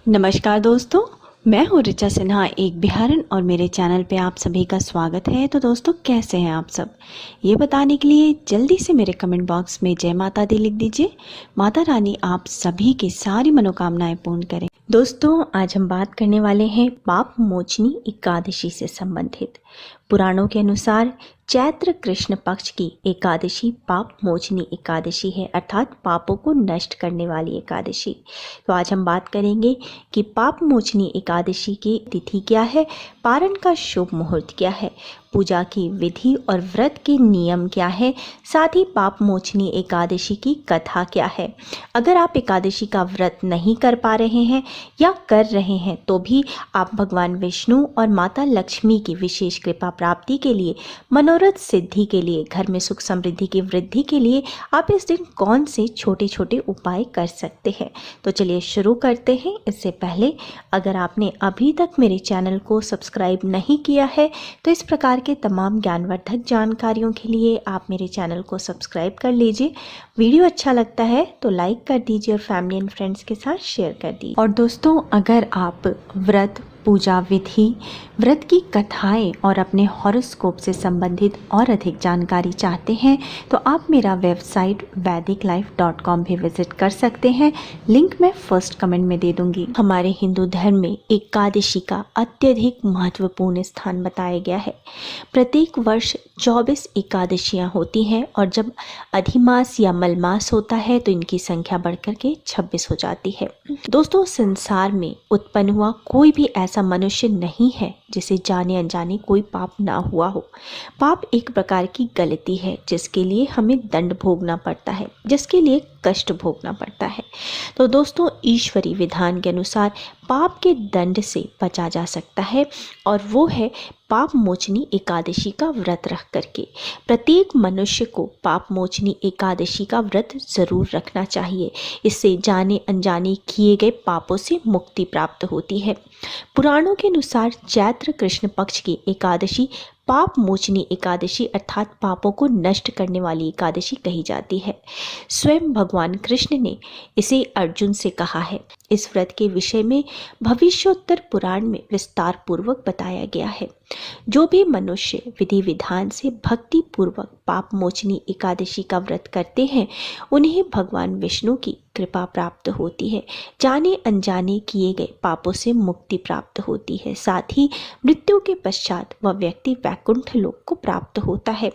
नमस्कार दोस्तों, मैं हूँ ऋचा सिन्हा, एक बिहारन, और मेरे चैनल पे आप सभी का स्वागत है। तो दोस्तों, कैसे हैं आप सब? ये बताने के लिए जल्दी से मेरे कमेंट बॉक्स में जय माता दी लिख दीजिए। माता रानी आप सभी की सारी मनोकामनाएं पूर्ण करें। दोस्तों, आज हम बात करने वाले हैं पाप मोचनी एकादशी से संबंधित। पुराणों के अनुसार चैत्र कृष्ण पक्ष की एकादशी पाप मोचनी एकादशी है, अर्थात पापों को नष्ट करने वाली एकादशी। तो आज हम बात करेंगे कि पाप मोचनी एकादशी की तिथि क्या है, पारण का शुभ मुहूर्त क्या है, पूजा की विधि और व्रत के नियम क्या है, साथ ही पाप मोचनी एकादशी की कथा क्या है। अगर आप एकादशी का व्रत नहीं कर पा रहे हैं या कर रहे हैं तो भी आप भगवान विष्णु और माता लक्ष्मी की विशेष कृपा प्राप्ति के लिए, मनोरथ सिद्धि के लिए, घर में सुख समृद्धि की वृद्धि के लिए आप इस दिन कौन से छोटे छोटे उपाय कर सकते हैं। तो चलिए शुरू करते हैं। इससे पहले अगर आपने अभी तक मेरे चैनल को सब्सक्राइब नहीं किया है तो इस प्रकार के तमाम ज्ञानवर्धक जानकारियों के लिए आप मेरे चैनल को सब्सक्राइब कर लीजिए। वीडियो अच्छा लगता है तो लाइक कर दीजिए और फैमिली एंड फ्रेंड्स के साथ शेयर कर दीजिए। और दोस्तों, अगर आप व्रत, पूजा विधि, व्रत की कथाएं और अपने हॉरोस्कोप से संबंधित और अधिक जानकारी चाहते हैं तो आप मेरा वेबसाइट vediclife.com भी विजिट कर सकते हैं। लिंक मैं फर्स्ट कमेंट में दे दूंगी। हमारे हिंदू धर्म में एकादशी का अत्यधिक महत्वपूर्ण स्थान बताया गया है। प्रत्येक वर्ष 24 एकादशियां होती हैं और जब अधिमास या मलमास होता है तो इनकी संख्या बढ़कर के 26 हो जाती है। दोस्तों, संसार में उत्पन्न हुआ कोई भी ऐसा मनुष्य नहीं है जिसे जाने अनजाने कोई पाप ना हुआ हो। पाप एक प्रकार की गलती है जिसके लिए हमें दंड भोगना पड़ता है, जिसके लिए कष्ट भोगना पड़ता है। तो दोस्तों, ईश्वरीय विधान के अनुसार पाप के दंड से बचा जा सकता है और वो है पाप मोचनी एकादशी का व्रत रख करके। प्रत्येक मनुष्य को पाप मोचनी एकादशी का व्रत जरूर रखना चाहिए। इससे जाने अनजाने किए गए पापों से मुक्ति प्राप्त होती है। पुराणों के अनुसार चैत्र कृष्ण पक्ष की एकादशी पाप मोचनी एकादशी अर्थात पापों को नष्ट करने वाली एकादशी कही जाती है। स्वयं भगवान कृष्ण ने इसे अर्जुन से कहा है। इस व्रत के विषय में भविष्योत्तर पुराण में विस्तार पूर्वक बताया गया है। जो भी मनुष्य विधि विधान से भक्ति पूर्वक पाप मोचनी एकादशी का व्रत करते हैं उन्हें भगवान विष्णु की कृपा प्राप्त होती है। जाने अनजाने किए गए पापों से मुक्ति प्राप्त होती है। साथ ही मृत्यु के पश्चात वह व्यक्ति वैकुंठ लोक को प्राप्त होता है।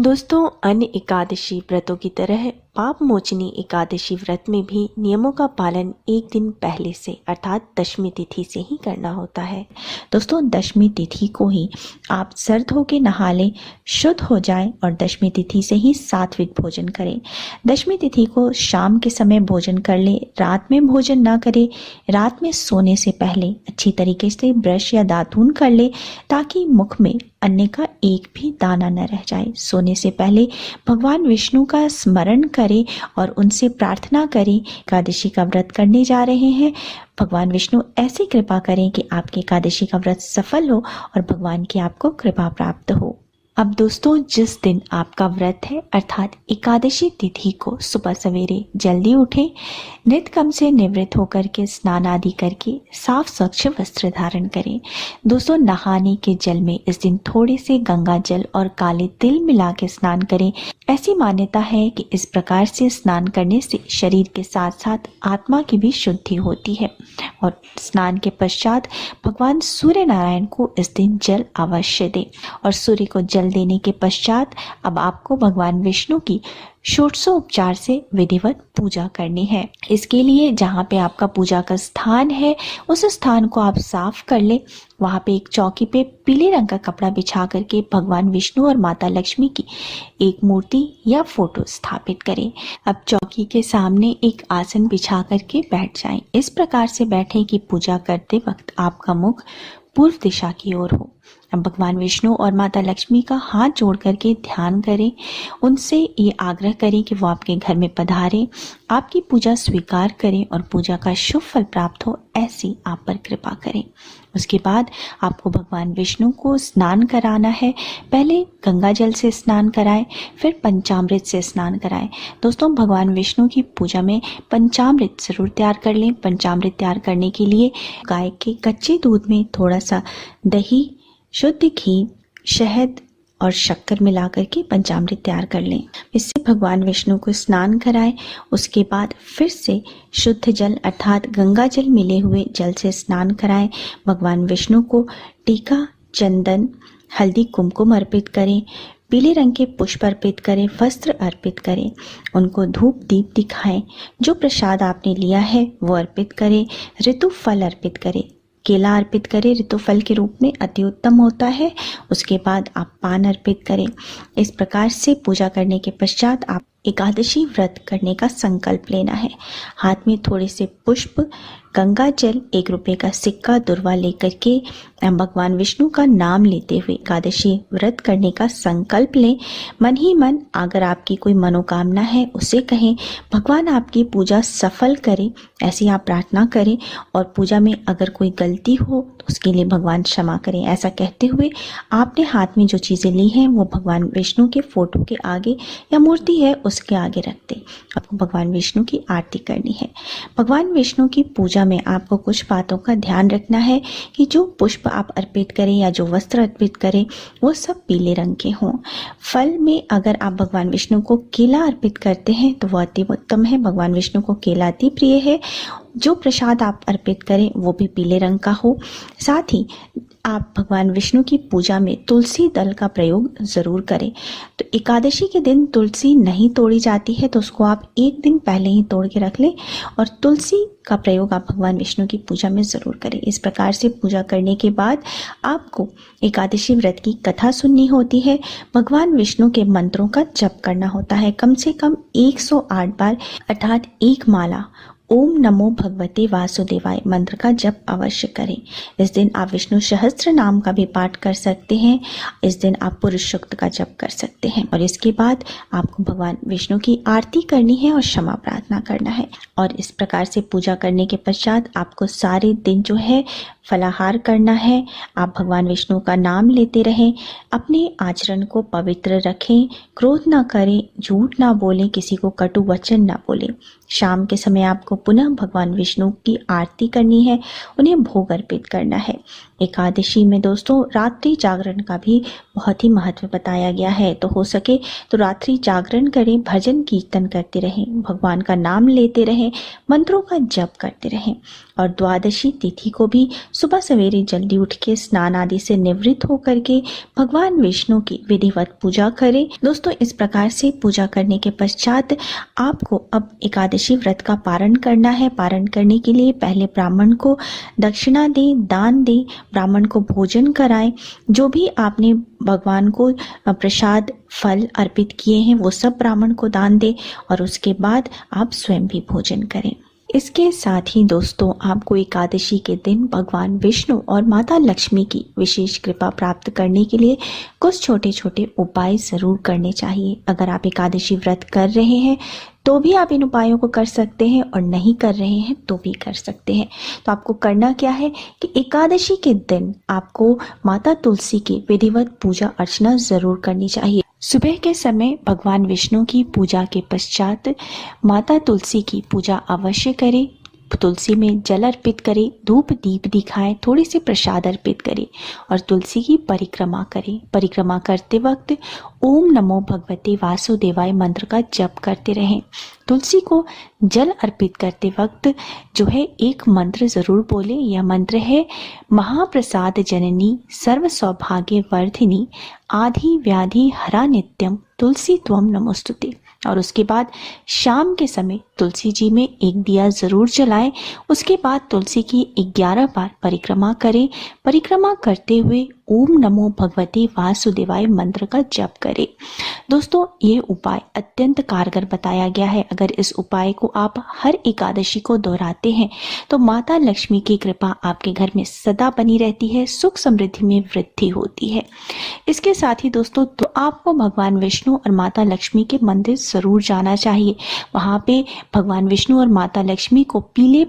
दोस्तों, अन्य एकादशी व्रतों की तरह पाप मोचनी एकादशी व्रत में भी नियमों का पालन एक दिन पहले से अर्थात दशमी तिथि से ही करना होता है। दोस्तों, दशमी तिथि को ही आप सर धो के नहा लें, शुद्ध हो जाएं और दशमी तिथि से ही सात्विक भोजन करें। दशमी तिथि को शाम के समय भोजन कर लें, रात में भोजन ना करें। रात में सोने से पहले अच्छी तरीके से ब्रश या दातून कर लें ताकि मुख में अन्न का एक भी दाना न रह जाए। सोने से पहले भगवान विष्णु का स्मरण करें और उनसे प्रार्थना करें। एकादशी का व्रत करने जा रहे हैं, भगवान विष्णु ऐसी कृपा करें कि आपकी एकादशी का व्रत सफल हो और भगवान की आपको कृपा प्राप्त हो। अब दोस्तों, जिस दिन आपका व्रत है अर्थात एकादशी तिथि को सुबह सवेरे जल्दी उठें, नित्य कर्म से निवृत्त होकर के स्नान आदि करके साफ स्वच्छ वस्त्र धारण करें। दोस्तों, नहाने के जल में इस दिन थोड़े से गंगा जल और काले तिल मिला के स्नान करें। ऐसी मान्यता है कि इस प्रकार से स्नान करने से शरीर के साथ साथ आत्मा की भी शुद्धि होती है। और स्नान के पश्चात भगवान सूर्य नारायण को इस दिन जल अवश्य दें। और सूर्य को जल देने के पश्चात अब आपको भगवान विष्णु की षोडशोपचार से विधिवत पूजा करनी है। इसके लिए जहाँ पे आपका पूजा का स्थान है उस स्थान को आप साफ कर लें। वहाँ पे एक चौकी पे पीले रंग का कपड़ा बिछा करके भगवान विष्णु और माता लक्ष्मी की एक मूर्ति या फोटो स्थापित करें। अब चौकी के सामने एक आसन बिछा करके बैठ जाएं। इस प्रकार से बैठें कि पूजा करते वक्त आपका मुख पूर्व दिशा की ओर हो। अब भगवान विष्णु और माता लक्ष्मी का हाथ जोड़ करके ध्यान करें, उनसे ये आग्रह करें कि वो आपके घर में पधारें, आपकी पूजा स्वीकार करें और पूजा का शुभ फल प्राप्त हो, ऐसी आप पर कृपा करें। उसके बाद आपको भगवान विष्णु को स्नान कराना है। पहले गंगा जल से स्नान कराएं, फिर पंचामृत से स्नान कराएं। दोस्तों, भगवान विष्णु की पूजा में पंचामृत जरूर तैयार कर लें। पंचामृत तैयार करने के लिए गाय के कच्चे दूध में थोड़ा सा दही, शुद्ध घी, शहद और शक्कर मिला करके पंचामृत तैयार कर लें। इससे भगवान विष्णु को स्नान कराएं। उसके बाद फिर से शुद्ध जल अर्थात गंगा जल मिले हुए जल से स्नान कराएं। भगवान विष्णु को टीका, चंदन, हल्दी, कुमकुम अर्पित करें। पीले रंग के पुष्प अर्पित करें, वस्त्र अर्पित करें, उनको धूप दीप दिखाएं। जो प्रसाद आपने लिया है वो अर्पित करें। ऋतु फल अर्पित करें, केला अर्पित करें, ऋतु फल के रूप में अति उत्तम होता है। उसके बाद आप पान अर्पित करें। इस प्रकार से पूजा करने के पश्चात आप एकादशी व्रत करने का संकल्प लेना है। हाथ में थोड़े से पुष्प, गंगा जल, 1 रुपये का सिक्का, दुर्वा लेकर के भगवान विष्णु का नाम लेते हुए एकादशी व्रत करने का संकल्प लें। मन ही मन अगर आपकी कोई मनोकामना है उसे कहें, भगवान आपकी पूजा सफल करें, ऐसी आप प्रार्थना करें। और पूजा में अगर कोई गलती हो तो उसके लिए भगवान क्षमा करें। ऐसा कहते हुए आपने हाथ में जो चीज़ें ली हैं वो भगवान विष्णु के फोटो के आगे या मूर्ति है उसके आगे रख दें। आपको भगवान विष्णु की आरती करनी है। भगवान विष्णु की पूजा में आपको कुछ बातों का ध्यान रखना है कि जो पुष्प आप अर्पित करें या जो वस्त्र अर्पित करें वो सब पीले रंग के हों। फल में अगर आप भगवान विष्णु को केला अर्पित करते हैं तो वह अति उत्तम है। भगवान विष्णु को केला अति प्रिय है। जो प्रसाद आप अर्पित करें वो भी पीले रंग का हो। साथ ही आप भगवान विष्णु की पूजा में तुलसी दल का प्रयोग ज़रूर करें। तो एकादशी के दिन तुलसी नहीं तोड़ी जाती है तो उसको आप 1 दिन पहले ही तोड़ के रख लें और तुलसी का प्रयोग आप भगवान विष्णु की पूजा में ज़रूर करें। इस प्रकार से पूजा करने के बाद आपको एकादशी व्रत की कथा सुननी होती है। भगवान विष्णु के मंत्रों का जप करना होता है। कम से कम 108 बार अर्थात 1 माला ओम नमो भगवते वासुदेवाय मंत्र का जप अवश्य करें। इस दिन आप विष्णु सहस्त्र नाम का भी पाठ कर सकते हैं। इस दिन आप पुरुष सूक्त का जप कर सकते हैं और इसके बाद आपको भगवान विष्णु की आरती करनी है और क्षमा प्रार्थना करना है। और इस प्रकार से पूजा करने के पश्चात आपको सारे दिन जो है फलाहार करना है। आप भगवान विष्णु का नाम लेते रहें, अपने आचरण को पवित्र रखें, क्रोध ना करें, झूठ ना बोलें, किसी को कटु वचन ना बोलें। शाम के समय आपको पुनः भगवान विष्णु की आरती करनी है, उन्हें भोग अर्पित करना है। एकादशी में दोस्तों रात्रि जागरण का भी बहुत ही महत्व बताया गया है। तो हो सके तो रात्रि जागरण करें, भजन कीर्तन करते रहें, भगवान का नाम लेते रहें, मंत्रों का जप करते रहें। और द्वादशी तिथि को भी सुबह सवेरे जल्दी उठ के स्नान आदि से निवृत्त होकर के भगवान विष्णु की विधिवत पूजा करें। दोस्तों, इस प्रकार से पूजा करने के पश्चात आपको अब एकादशी व्रत का पारण करना है। पारण करने के लिए पहले ब्राह्मण को दक्षिणा दें, दान दें, ब्राह्मण को भोजन कराएं। जो भी आपने भगवान को प्रसाद फल अर्पित किए हैं वो सब ब्राह्मण को दान दें और उसके बाद आप स्वयं भी भोजन करें। इसके साथ ही दोस्तों आपको एकादशी के दिन भगवान विष्णु और माता लक्ष्मी की विशेष कृपा प्राप्त करने के लिए कुछ छोटे छोटे उपाय जरूर करने चाहिए। अगर आप एकादशी व्रत कर रहे हैं तो भी आप इन उपायों को कर सकते हैं और नहीं कर रहे हैं तो भी कर सकते हैं। तो आपको करना क्या है कि एकादशी के दिन आपको माता तुलसी की विधिवत पूजा अर्चना जरूर करनी चाहिए। सुबह के समय भगवान विष्णु की पूजा के पश्चात माता तुलसी की पूजा अवश्य करें। तुलसी में जल अर्पित करें, धूप दीप दिखाएं, थोड़ी सी प्रसाद अर्पित करें और तुलसी की परिक्रमा करें। परिक्रमा करते वक्त ओम नमो भगवते वासुदेवाय मंत्र का जप करते रहें। तुलसी को जल अर्पित करते वक्त जो है एक मंत्र जरूर बोले। यह मंत्र है महाप्रसाद जननी सर्व सौभाग्य वर्धिनी आधि व्याधि हरा नित्यम तुलसी त्वम नमोस्तुते। और उसके बाद शाम के समय तुलसी जी में एक दिया ज़रूर जलाएं। उसके बाद तुलसी की 11 बार परिक्रमा करें। परिक्रमा करते हुए ओम नमो भगवते वासुदेवाय मंत्र का जप करें। दोस्तों, ये उपाय अत्यंत कारगर बताया गया है। अगर इस उपाय को आप हर एकादशी को दोहराते हैं तो माता लक्ष्मी की कृपा आपके घर में सदा बनी रहती है, सुख समृद्धि में वृद्धि होती है। इसके साथ ही दोस्तों, तो आपको भगवान विष्णु और माता लक्ष्मी के मंदिर जरूर जाना चाहिए। वहाँ पे भगवान विष्णु और माता लक्ष्मी को पीले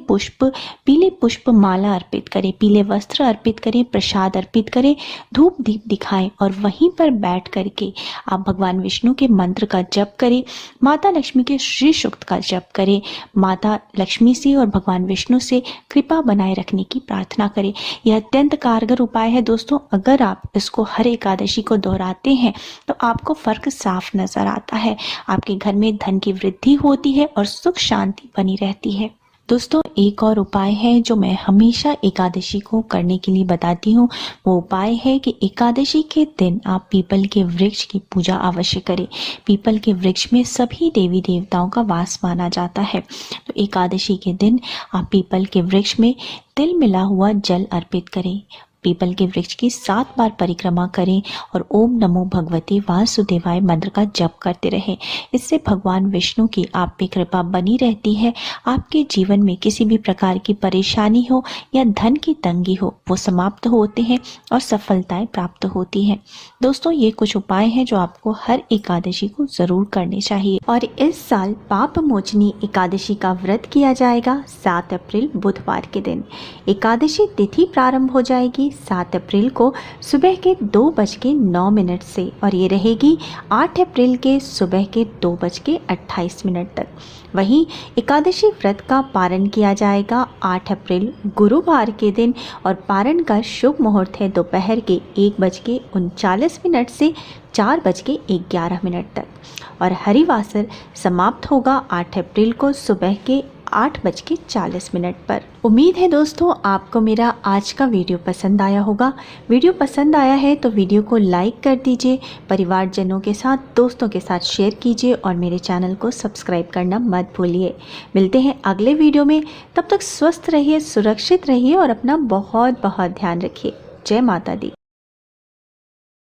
पुष्प माला अर्पित करें, पीले वस्त्र अर्पित करें, प्रसाद अर्पित करें, धूप दीप दिखाएं और वहीं पर बैठ करके आप भगवान विष्णु के मंत्र का जप करें, माता लक्ष्मी के श्री सूक्त का जप करें, माता लक्ष्मी से और भगवान विष्णु से कृपा बनाए रखने की प्रार्थना करें। यह अत्यंत कारगर उपाय है दोस्तों। अगर आप इसको हर एकादशी को दोहराते हैं तो आपको फर्क साफ नजर आता है। आपके घर में धन की वृद्धि होती है और सुख शांति बनी रहती है। दोस्तों, एक और उपाय है जो मैं हमेशा एकादशी को करने के लिए बताती हूँ। वो उपाय है कि एकादशी के दिन आप पीपल के वृक्ष की पूजा अवश्य करें। पीपल के वृक्ष में सभी देवी देवताओं का वास माना जाता है। तो एकादशी के दिन आप पीपल के वृक्ष में तिल मिला हुआ जल अर्पित करें। पीपल के वृक्ष की 7 बार परिक्रमा करें और ओम नमो भगवते वासुदेवाय मंत्र का जप करते रहें। इससे भगवान विष्णु की आप पे कृपा बनी रहती है। आपके जीवन में किसी भी प्रकार की परेशानी हो या धन की तंगी हो, वो समाप्त होते हैं और सफलताएं प्राप्त होती हैं। दोस्तों, ये कुछ उपाय हैं जो आपको हर एकादशी को जरूर करने चाहिए। और इस साल पाप मोचनी एकादशी का व्रत किया जाएगा 7 अप्रैल बुधवार के दिन। एकादशी तिथि प्रारंभ हो जाएगी 7 अप्रैल को सुबह के 2:09 से और ये रहेगी 8 अप्रैल के सुबह के 2:28 तक। वहीं एकादशी व्रत का पारण किया जाएगा 8 अप्रैल गुरुवार के दिन और पारण का शुभ मुहूर्त है दोपहर के 1:39 से 4:11 तक और हरिवासर समाप्त होगा 8 अप्रैल को सुबह के 8:40 पर। उम्मीद है दोस्तों आपको मेरा आज का वीडियो पसंद आया होगा। वीडियो पसंद आया है तो वीडियो को लाइक कर दीजिए, परिवारजनों के साथ, दोस्तों के साथ शेयर कीजिए और मेरे चैनल को सब्सक्राइब करना मत भूलिए। मिलते हैं अगले वीडियो में, तब तक स्वस्थ रहिए, सुरक्षित रहिए और अपना बहुत बहुत ध्यान रखिए। जय माता दी।